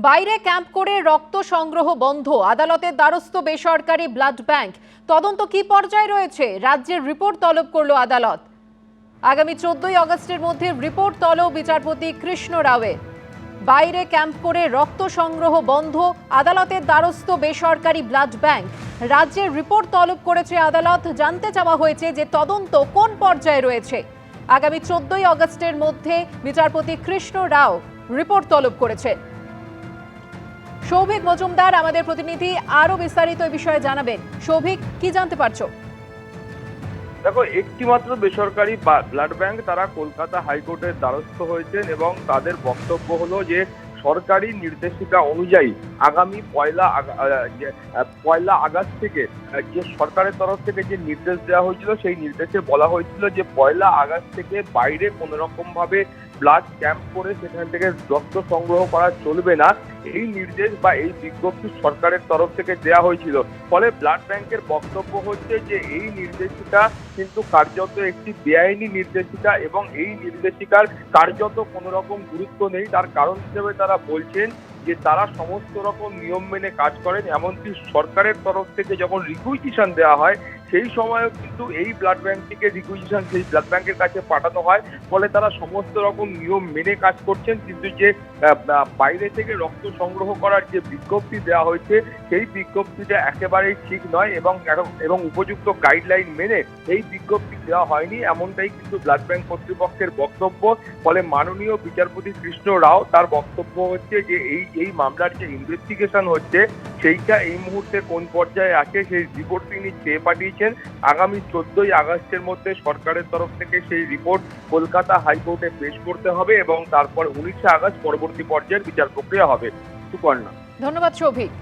বাইরে ক্যাম্প করে রক্ত সংগ্রহ বন্ধ, আদালতের দ্বারস্থ বেসরকারি ব্লাড ব্যাংক। তদন্ত কি পর্যায়ে রয়েছে? রাজ্যের রিপোর্ট তলব করলো আদালত। আগামী 14ই আগস্টের মধ্যে রিপোর্ট তলব বিচারপতি কৃষ্ণ রাওয়ের। বাইরে ক্যাম্প করে রক্ত সংগ্রহ বন্ধ, আদালতের দ্বারস্থ বেসরকারি ব্লাড ব্যাংক। রাজ্যের রিপোর্ট তলব করেছে আদালত। জানতে চাওয়া হয়েছে যে তদন্ত কোন পর্যায়ে রয়েছে। আগামী 14ই আগস্টের মধ্যে বিচারপতি কৃষ্ণ রাও রিপোর্ট তলব করেছেন। সৌভিক মজুমদার আমাদের প্রতিনিধি আরো বিস্তারিত এই বিষয়ে জানাবেন। সৌভিক, কি জানতে পারছো? দেখো, একটিমাত্র বেসরকারি ব্লাড ব্যাংক তারা কলকাতা হাইকোর্টের দ্বারস্থ হয়েছেন এবং তাদের বক্তব্য হলো যে সরকারি নির্দেশিকা অনুযায়ী আগামী পয়লা আগস্ট থেকে যে সরকারের তরফ থেকে যে নির্দেশ দেওয়া হয়েছিল সেই নির্দেশে বলা হয়েছিল যে পয়লা আগস্ট থেকে বাইরে কোনো রকম ভাবে ব্লাড ক্যাম্প করে সেখান থেকে রক্ত সংগ্রহ করা চলবে না, এই নির্দেশ বা এই বিজ্ঞপ্তি সরকারের তরফ থেকে দেওয়া হয়েছিল। ফলে ব্লাড ব্যাংকের বক্তব্য হচ্ছে যে এই নির্দেশিকা কিন্তু কার্যত একটি বেআইনি নির্দেশিকা এবং এই নির্দেশিকার কার্যত কোনো রকম গুরুত্ব নেই। তার কারণ হিসেবে তারা বলছেন যে তারা সমস্ত রকম নিয়ম মেনে কাজ করেন, এমনকি সরকারের তরফ থেকে যখন রিকুইজিশন দেওয়া হয় সেই সময়ও কিন্তু এই ব্লাড ব্যাংকটিকে রিকুইজিশন সেই ব্লাড ব্যাংকের কাছে পাঠানো হয়। ফলে তারা সমস্ত রকম নিয়ম মেনে কাজ করছেন, কিন্তু যে বাইরে থেকে রক্ত সংগ্রহ করার যে বিজ্ঞপ্তি দেওয়া হয়েছে সেই বিজ্ঞপ্তিটা একেবারেই ঠিক নয় এবং উপযুক্ত গাইডলাইন মেনে এই বিজ্ঞপ্তি দেওয়া হয়নি, এমনটাই কিন্তু ব্লাড ব্যাংক কর্তৃপক্ষের বক্তব্য। ফলে মাননীয় বিচারপতি কৃষ্ণ রাও তার বক্তব্য হচ্ছে যে এই মামলার যে ইনভেস্টিগেশন হচ্ছে সেইটা এই মুহূর্তে কোন পর্যায়ে আছে সেই রিপোর্ট তিনি চেয়ে পাঠিয়েছেন। আগামী 14ই আগস্টের মধ্যে সরকারের তরফ থেকে সেই রিপোর্ট কলকাতা হাইকোর্টে পেশ করতে হবে এবং তারপর 19শে আগস্ট পরবর্তী পর্যায়ের বিচার প্রক্রিয়া হবে। সুপর্ণা, ধন্যবাদ সৌভিক।